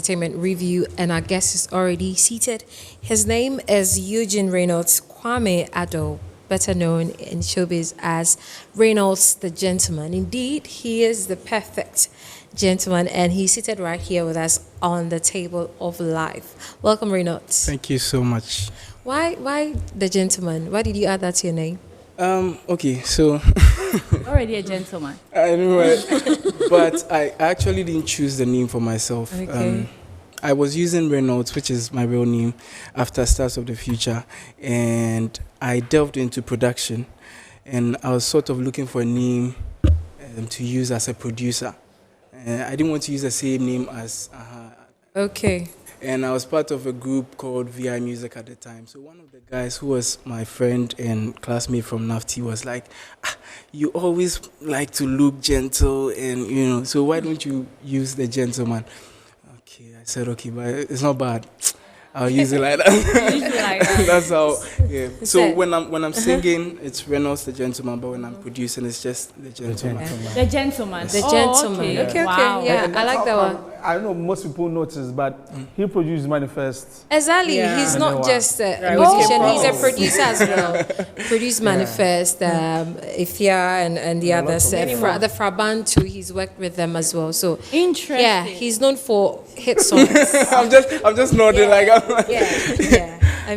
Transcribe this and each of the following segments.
Entertainment Review, and our guest is already seated. His name is Eugene Reynolds Kwame Addo, better known in showbiz as Reynolds the Gentleman. Indeed, he is the perfect gentleman, and he's seated right here with us on the table of life. Welcome, Reynolds. Thank you so much. Why the gentleman? Why did you add that to your name? Okay, so Already a gentleman. I know, right? But I actually didn't choose the name for myself. Okay. I was using Reynolds, which is my real name, after Stars of the Future, and I delved into production, and I was sort of looking for a name to use as a producer. I didn't want to use the same name as Okay. And I was part of a group called VI Music at the time. So one of the guys who was my friend and classmate from NAFTI was like, you always like to look gentle, and so why don't you use the gentleman? Okay, I said, okay, but it's not bad. I'll use it like that. That's how. Yeah. So when I'm singing, it's Reynolds the Gentleman, but when I'm producing, it's just the Gentleman. The gentleman. The gentleman. Okay. Okay. Wow. Yeah, I like that one. I don't know, most people notice, but he produced Manifest. Exactly. Yeah. He's not just a musician, he's a producer as well. Produced Manifest, Ifya, and the others. The Frabantu, he's worked with them as well. So Interesting. yeah, he's known for hit songs. I'm just nodding like I'm. Yeah. I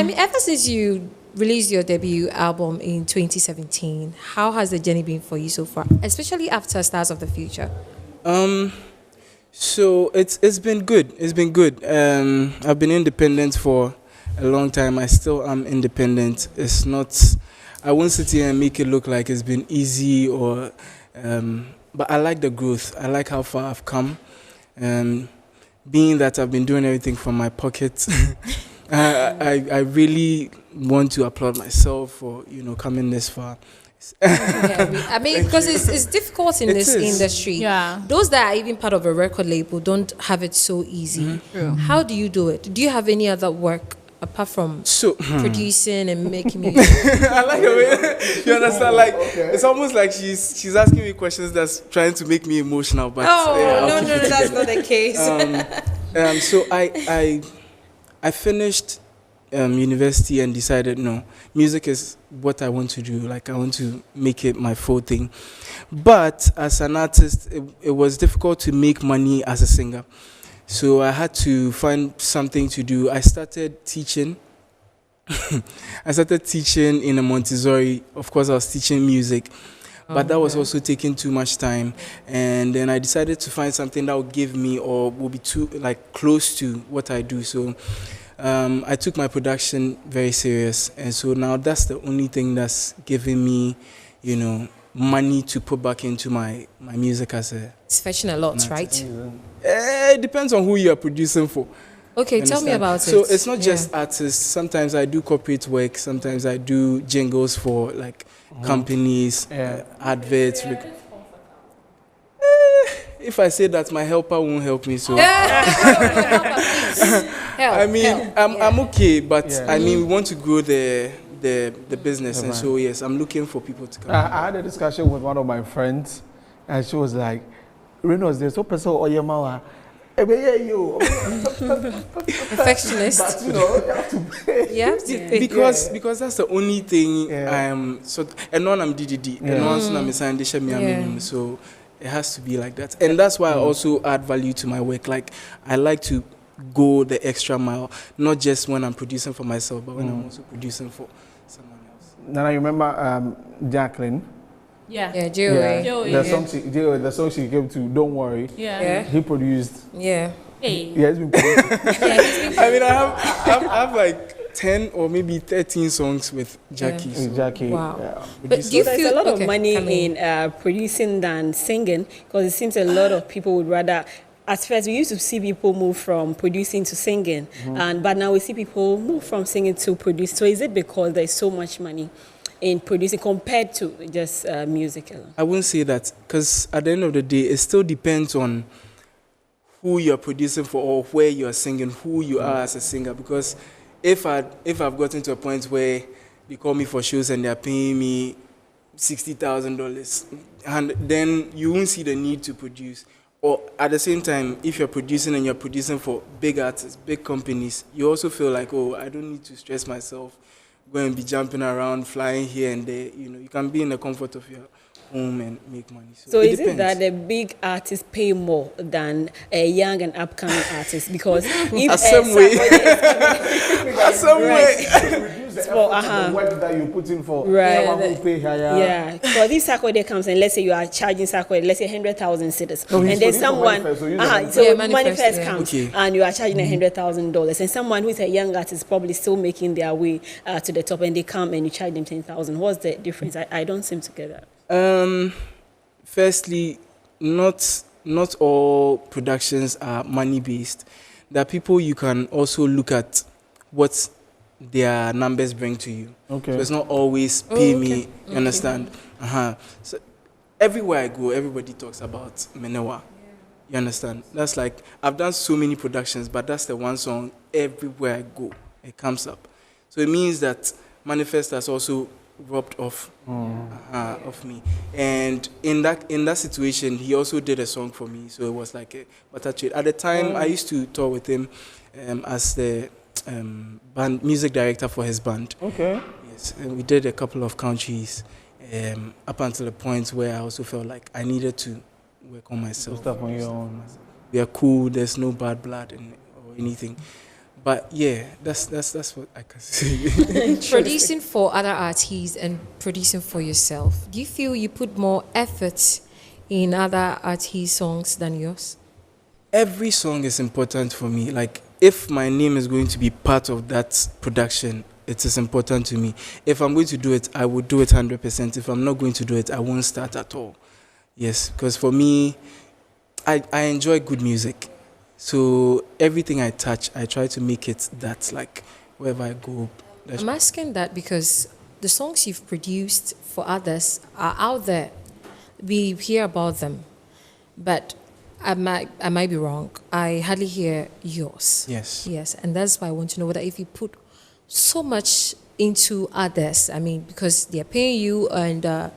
mean, ever since you released your debut album in 2017, how has the journey been for you so far, especially after Stars of the Future? So it's been good. It's been good. I've been independent for a long time. I still am independent. It's not. I won't sit here and make it look like it's been easy or. But I like the growth. I like how far I've come. Being that I've been doing everything from my pocket, I really want to applaud myself for coming this far. I mean, because it's difficult in this industry. Yeah. Those that are even part of a record label don't have it so easy. True. How do you do it? Do you have any other work apart from producing and making music? I like the way you understand. Like it's almost like she's asking me questions that's trying to make me emotional. But no, that's not the case. So I finished university and decided no, music is what I want to do. Like I want to make it my full thing. But as an artist, it was difficult to make money as a singer. So I had to find something to do. I started teaching. I started teaching in a Montessori. Of course, I was teaching music. But that was also taking too much time. And then I decided to find something that would give me or will be too close to what I do. So I took my production very serious, and so now that's the only thing that's giving me, money to put back into my music as a. It's fetching a lot, right? It depends on who you are producing for. Okay, tell me about it. So it's not just artists. Sometimes I do corporate work. Sometimes I do jingles for companies, adverts. If I say that, my helper won't help me. So I'm okay, but I mean we want to grow the business, and so yes, I'm looking for people to come. I had a discussion with one of my friends, and she was like, "Reynolds, there's no person or your mama." Perfectionist. But you have to pay. You have to pay. Because that's the only thing I am. So and non I'm DDD, and non I'm a so it has to be like that, and that's why I also add value to my work. Like I like to go the extra mile, not just when I'm producing for myself, but when I'm also producing for someone else. Now I remember Jacqueline. Yeah. Joey. The song she gave to Don't Worry. Yeah. He produced. Hey. Yeah, it's been produced. I mean, I have like 10 or maybe 13 songs with Jackie. Yeah. So. Jackie. Wow. Yeah. But do you there's feel a lot of money in producing than singing, because it seems a lot of people would rather. At first, we used to see people move from producing to singing, but now we see people move from singing to produce. So is it because there's so much money in producing compared to just music alone? I wouldn't say that, because at the end of the day, it still depends on who you're producing for or where you're singing, who you are as a singer. Because if I've gotten to a point where they call me for shows and they're paying me $60,000, and then you won't see the need to produce. or at the same time, if you're producing and you're producing for big artists, big companies, you also feel like, oh, I don't need to stress myself, go and be jumping around, flying here and there. You know, you can be in the comfort of your home and make money. So it is it depends. that the big artists pay more than a young and upcoming artist? Because if Some way. Some Right. way. The Well, effort and the work that you put in for Right. someone who pay higher. Yeah, because this Sarkodie comes and let's say you are charging Sarkodie, let's say 100,000 cedis, No, he's and then for someone, Manifest, so use the so Yeah, Manifest, Manifest, yeah. comes Okay. and you are charging $100,000, and someone who is a young artist is probably still making their way to the top, and they come and you charge them 10,000. What's the difference? I don't seem to get that. Firstly, not all productions are money based. There are people you can also look at what their numbers bring to you. Okay. So it's not always pay me. okay. You understand? So everywhere I go, everybody talks about Menewa. You understand? That's like I've done so many productions, but that's the one song everywhere I go it comes up. So it means that Manifest has also robbed off of me. And in that situation, he also did a song for me. So it was like a butter trade. At the time, I used to tour with him as the band music director for his band. Okay. Yes, and we did a couple of countries up until the point where I also felt like I needed to work on myself. Stuff on your own. We are cool. There's no bad blood or anything. But yeah, that's what I can say. Producing for other artists and producing for yourself, do you feel you put more effort in other artists' songs than yours? Every song is important for me. Like, if my name is going to be part of that production, it is important to me. If I'm going to do it, I will do it 100%. If I'm not going to do it, I won't start at all. Yes, because for me, I enjoy good music. So everything I touch, I try to make it that, like, wherever I go. I'm asking that because the songs you've produced for others are out there. We hear about them, but I might be wrong. I hardly hear yours. Yes. Yes, and that's why I want to know whether if you put so much into others, I mean, because they're paying you and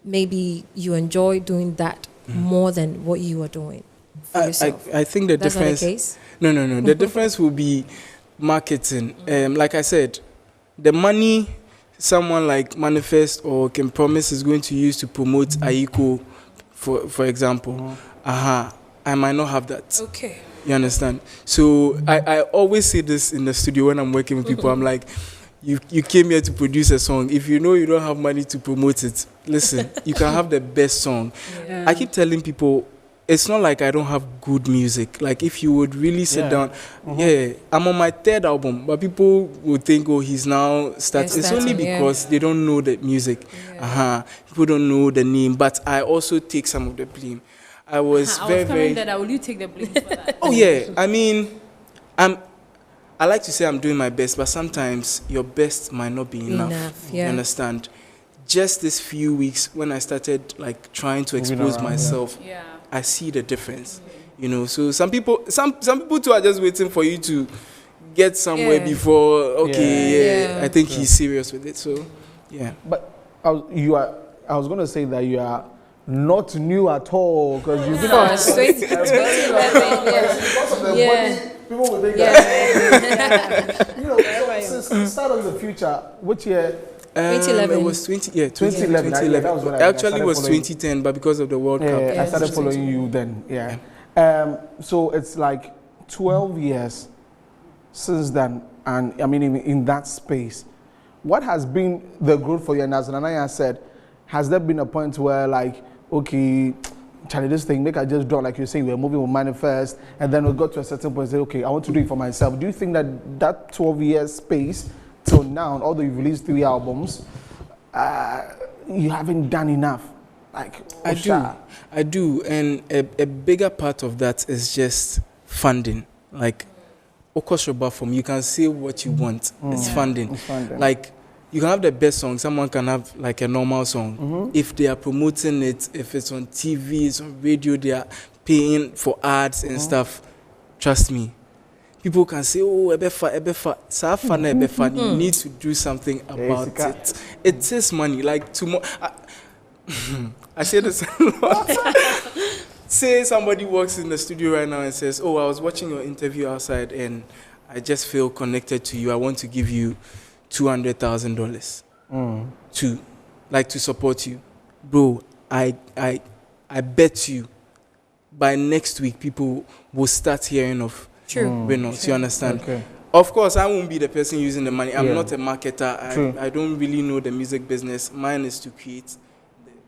maybe you enjoy doing that more than what you are doing for yourself. I think the That's difference. not the case? No. The difference will be marketing. Like I said, the money someone like Manifest or Can Promise is going to use to promote Aiko, for example, I might not have that. Okay. You understand? So I always say this in the studio when I'm working with people. I'm like, you came here to produce a song. If you know you don't have money to promote it, listen, you can have the best song. Yeah. I keep telling people, it's not like I don't have good music. Like, if you would really sit down, I'm on my third album, but people would think, oh, he's now starting. It's only because they don't know the music. Yeah. People don't know the name, but I also take some of the blame. I was very. That will you take the blame for that? Oh yeah, I mean, I like to say I'm doing my best, but sometimes your best might not be enough. Yeah. You understand? Just this few weeks when I started like trying to expose myself, Yeah. I see the difference. You know, so some people too are just waiting for you to get somewhere before. Yeah. I think he's serious with it. So, yeah. But I was going to say that you are not new at all because you've been For 2011, yeah. People will think that. You know, since the start of the future, which year? 2011. It was 2011. 2011. That was when I Actually, started it was following. 2010, but because of the World Cup. I started following you then. So it's like 12 years since then, and I mean in that space, what has been the growth for you? And as Nanaya said, has there been a point where like, okay, Charlie, this thing, make I just draw, like you're saying, we're moving with Manifest, and then we got to a certain point and say, okay, I want to do it for myself. Do you think that 12 years space till now, although you've released 3 albums, you haven't done enough? Like, I do, and a bigger part of that is just funding. Like, Okoshoba from you can say what you want. It's funding. It's funding. Like, you can have the best song. Someone can have like a normal song. If they are promoting it, if it's on TV, it's on radio, they are paying for ads and stuff. Trust me. People can say, oh, ebefa, safana ebefa. You need to do something about it. It is money. Like tomorrow, I say this a lot. say somebody walks in the studio right now and says, "Oh, I was watching your interview outside and I just feel connected to you. I want to give you $200,000 to support you, bro." I bet you by next week people will start hearing of Reynolds. You understand? Okay. Of course, I won't be the person using the money. I'm Yeah. not a marketer. True. I don't really know the music business. Mine is to create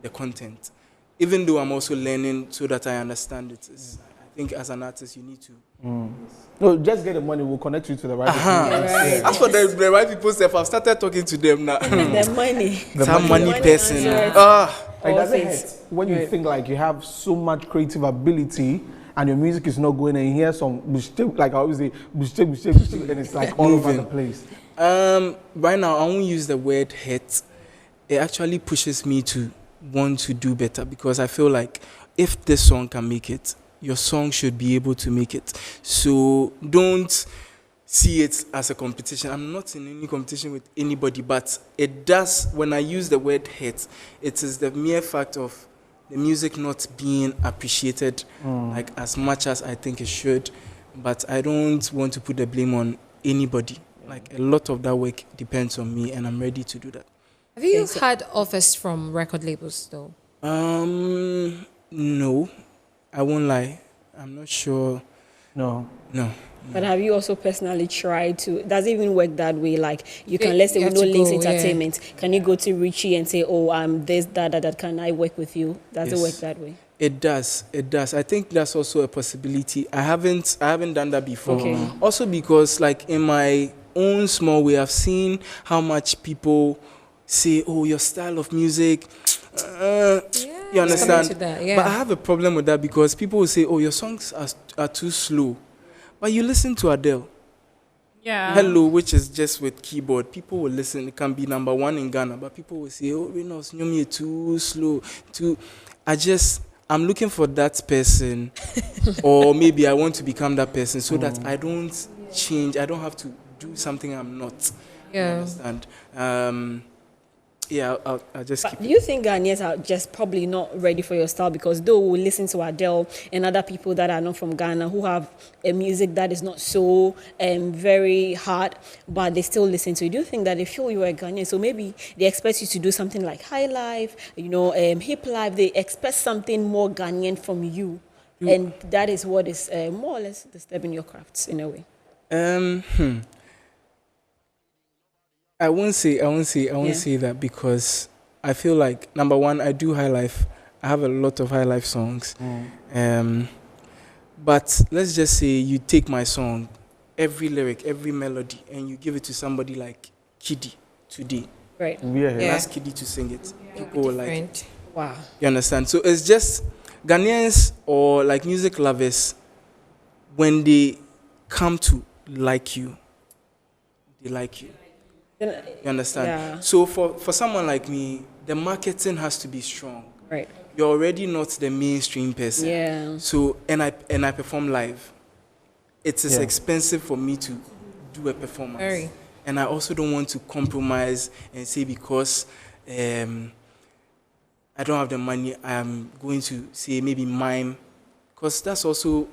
the content. Even though I'm also learning so that I understand it. I think as an artist, you need to. No, just get the money. We'll connect you to the right people. Right. As for the right people, I've started talking to them now. The money. Some money money person. answers. Like, does it Things. hurt when you think like you have so much creative ability and your music is not going and you hear some mistake, like I always say, mistake, and it's like all over the place. Right now, I won't use the word hate. It actually pushes me to want to do better because I feel like if this song can make it, your song should be able to make it. So don't see it as a competition. I'm not in any competition with anybody, but it does, when I use the word hate, it is the mere fact of the music not being appreciated like as much as I think it should. But I don't want to put the blame on anybody. Like a lot of that work depends on me and I'm ready to do that. Have you had offers from record labels though? No, I won't lie. I'm not sure. No. But have you also personally tried to, does it even work that way? Like you can, Yeah, let's say you with have no to links go, yeah. entertainment, can you go to Richie and say, "Oh, I'm this, that, can I work with you?" Does it Yes. work that way? It does. I think that's also a possibility. I haven't done that before. Okay. Also because like in my own small way, I've seen how much people say, "Oh, your style of music." You understand? to that, yeah. But I have a problem with that because people will say, "Oh, your songs are too slow." But you listen to Adele. Yeah. Hello, which is just with keyboard. People will listen. It can be number one in Ghana, but people will say, "Oh, Reynolds, you're too slow." I'm looking for that person, or maybe I want to become that person so that I don't change. I don't have to do something I'm not. You Yeah. understand? I'll just keep Do it. you think Ghanaians are just probably not ready for your style? Because though we listen to Adele and other people that are not from Ghana who have a music that is not so very hard, but they still listen to it. Do you think that they feel you are a Ghanaian, so maybe they expect you to do something like high life, hip life? They expect something more Ghanaian from you, and that is what is more or less disturbing your crafts in a way. I won't say that because I feel like number one, I do high life. I have a lot of high life songs. But let's just say you take my song, every lyric, every melody, and you give it to somebody like Kiddy today. Right. Yeah. Ask Kiddy to sing it. People will like it. Different. Wow. You understand? So it's just Ghanaians or like music lovers, when they come to like you, they like you. You understand? Yeah. So for someone like me, the marketing has to be strong. Right. You're already not the mainstream person. Yeah. So and I perform live. It is Yeah. expensive for me to do a performance. Very. And I also don't want to compromise and say because I don't have the money, I'm going to say maybe mime. Because that's also,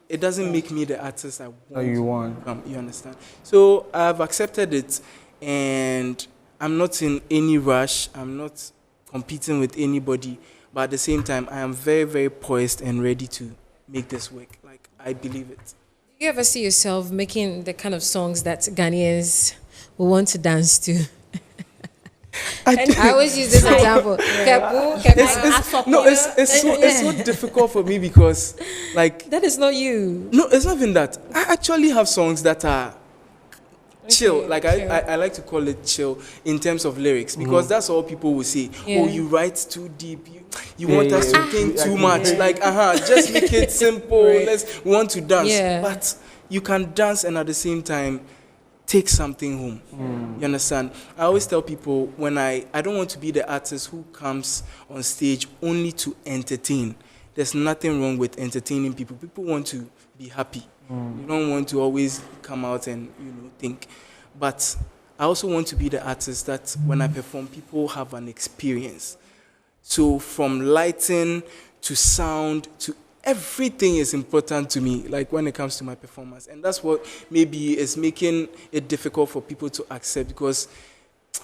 it doesn't make me the artist I want. you to want. become, you understand? So I've accepted it. And I'm not in any rush. I'm not competing with anybody. But at the same time, I am very, very poised and ready to make this work. Like, I believe it. Do you ever see yourself making the kind of songs that Ghanaians will want to dance to? I always use this example. It's so difficult for me because, like, That is not you. no, it's not even that. I actually have songs that are chill. Okay, Like, chill. I like to call it chill in terms of lyrics because that's all people will say. Yeah. Oh, you write too deep. You Yeah, want yeah, us to yeah. think I too can much. hear. Like, just make it simple. Right. We want to dance. Yeah. But you can dance and at the same time take something home. You understand? I always tell people when I don't want to be the artist who comes on stage only to entertain. There's nothing wrong with entertaining people. People want to be happy. You don't want to always come out and think. But I also want to be the artist that when I perform, people have an experience. So from lighting to sound to everything is important to me, like when it comes to my performance. And that's what maybe is making it difficult for people to accept, because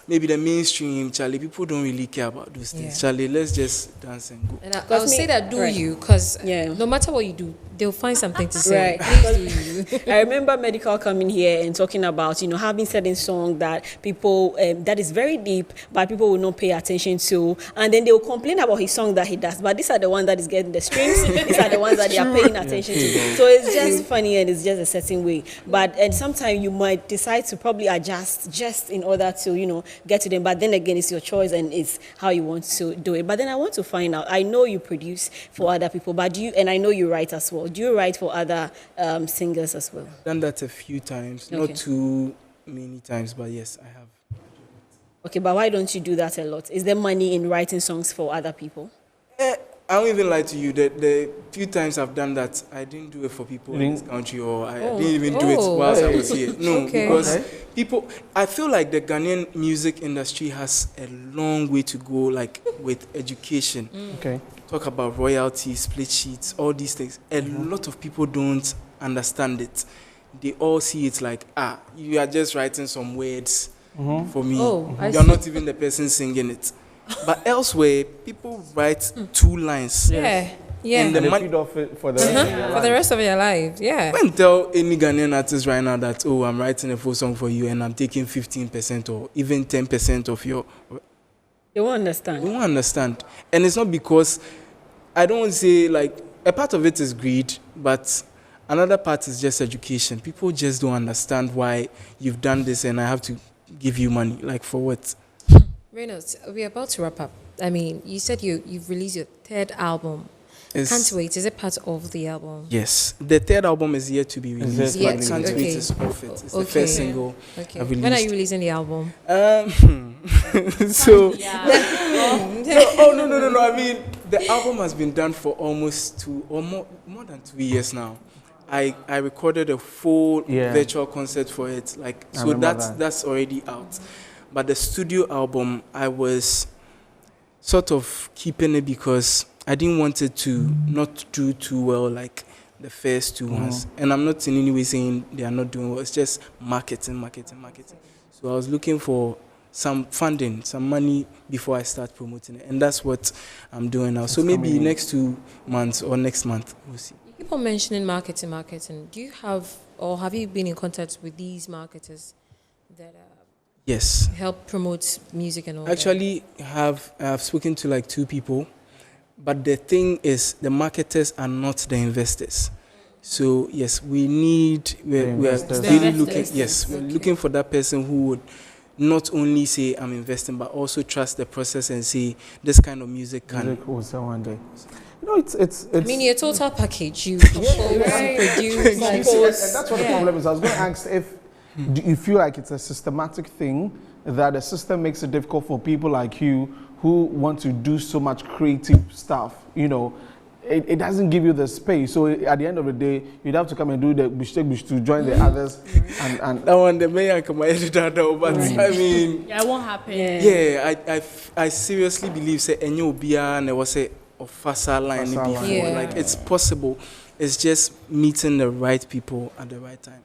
maybe the mainstream, Charlie, people don't really care about those things. Yeah. Charlie, let's just dance and go. And I'll say that do right. you, because Yeah. no matter what you do, they'll find something to say. Right. Please do you. I remember Medical coming here and talking about, having certain song that people, that is very deep, but people will not pay attention to. And then they will complain about his song that he does. But these are the ones that is getting the streams. These are the ones that they are paying attention to. So it's just funny, and it's just a certain way. And sometimes you might decide to probably adjust just in order to, get to them. But then again, it's your choice and it's how you want to do it. But then I want to find out, I know you produce for other people, but and I know you write as well. Do you write for other singers as well? Done that a few times, Okay. not too many times, but yes, I have. Okay, but why don't you do that a lot? Is there money in writing songs for other people? I won't even lie to you. The few times I've done that, I didn't do it for people in this country, or I didn't even do it whilst I was here. No, Okay. because people, I feel like the Ghanaian music industry has a long way to go, like with education. Okay. Talk about royalties, split sheets, all these things. A lot of people don't understand it. They all see it like, you are just writing some words for me. Oh, I You're see. not even the person singing it. But elsewhere, people write 2 lines. Yeah. Yeah. And the And they money- feed off it for the For the rest of your life. Yeah. When tell any Ghanaian artist right now that, I'm writing a full song for you and I'm taking 15% or even 10% of your... They won't understand. You won't understand. And it's not because, I don't want to say, like, a part of it is greed, but another part is just education. People just don't understand why you've done this and I have to give you money. Like, for what? Reynolds, we're about to wrap up. I mean, you said you've released your 3rd album. It's- Can't Wait. Is it part of the album? Yes. The 3rd album is yet to be released, it? but Yet, Can't okay. Wait is off it. It's the Okay. first single Okay. I've When released. are you releasing the album? So, Yeah. no. I mean, the album has been done for almost more than 2 years now. I recorded a full virtual concert for it. Like, I so remember that's already out. But the studio album, I was sort of keeping it because I didn't want it to not do too well like the first 2 ones. And I'm not in any way saying they are not doing well. It's just marketing. So I was looking for some funding, some money before I start promoting it. And that's what I'm doing now. So maybe next 2 months or next month, we'll see. You keep on mentioning marketing. Do you have you been in contact with these marketers that Yes. help promote music and all that? Actually, I've spoken to like 2 people, but the thing is, the marketers are not the investors. So yes, we're investors. really The looking. investors. Yes, we're Okay. looking for that person who would not only say I'm investing, but also trust the process and say this kind of music can. Music will sell one day. It's. I mean, your total package. You compose, you produce, You see, and that's what the problem is. I was going to ask if do you feel like it's a systematic thing that the system makes it difficult for people like you who want to do so much creative stuff. It doesn't give you the space. So at the end of the day, you'd have to come and do the bush to join the others. And That one, the mayor come editor, but I mean, Yeah, it won't happen. yeah, I seriously believe say any obia and there was a fasa line Fasa before. line. Yeah. Like it's possible. It's just meeting the right people at the right time.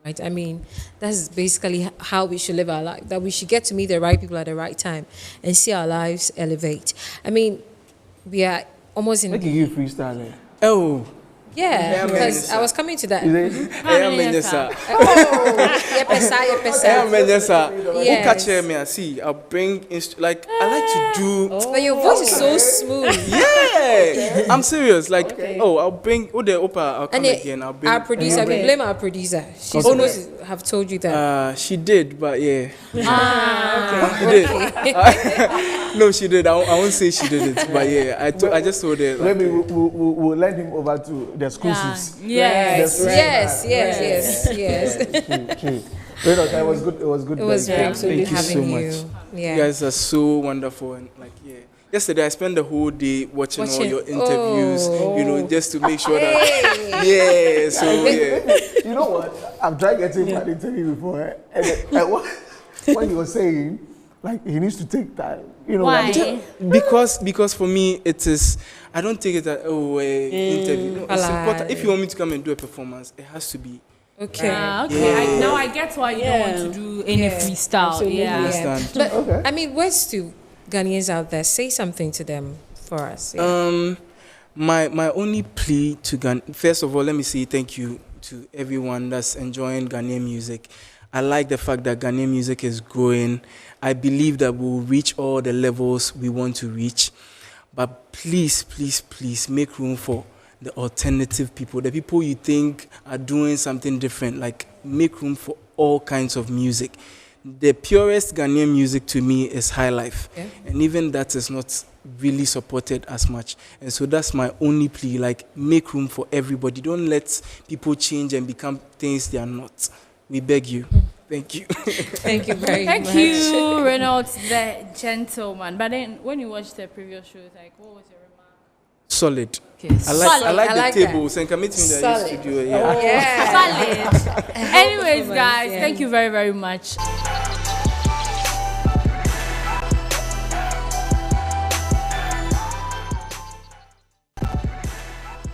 right? I mean, that's basically how we should live our life, that we should get to meet the right people at the right time and see our lives elevate. I mean, we are almost in... making you freestyle. Oh, Yeah, Yeah, because man. I was coming to that. Is it? I am Menjesa. Yepesa. I am Menjesa. Who Yes. catch me? I see. I'll bring like I like to do. But your voice is so smooth. Yeah, I'm serious. Like, I'll bring. Oh, the Opa. I'll come And again. I'll bring. our producer, we blame our producer. She's supposed to have told you that. She did, but yeah. Ah, She did. No, she did. I won't say she did it, but yeah, I just told her. Like, Maybe we'll lend him over to the exclusives. Yes, Yes. yes. True. Reynolds, it was good. It was good. It was Thank great you. Thank you having so you. much. Yeah. You guys are so wonderful and like Yesterday I spent the whole day watching all your interviews, just to make sure that You know what? I've tried getting an interview before, and when he was saying, Like he needs to take time. You know Why? what I mean? Because for me it is, I don't take it as interview. No, it's important. If you want me to come and do a performance, it has to be. Okay. Okay. Yeah. Now I get why you don't want to do any freestyle. Absolutely. Yeah. Understand? But Okay. I mean, words to Ghanaians out there, say something to them for us. Yeah. My only plea to Ghana, first of all, let me say thank you to everyone that's enjoying Ghanaian music. I like the fact that Ghanaian music is growing. I believe that we'll reach all the levels we want to reach. But please, please, please make room for the alternative people, the people you think are doing something different. Like, make room for all kinds of music. The purest Ghanaian music to me is high life. Yeah. And even that is not really supported as much. And so that's my only plea, like make room for everybody. Don't let people change and become things they are not. We beg you. Thank you. Thank you very much. Thank you, Reynolds the Gentleman. But then when you watched the previous show, like, what was your remark? Solid. Okay. I like I like the that. tables and committing the Solid. studio. Yeah. Yeah. Solid. Anyways, guys, Yeah. thank you very, very much.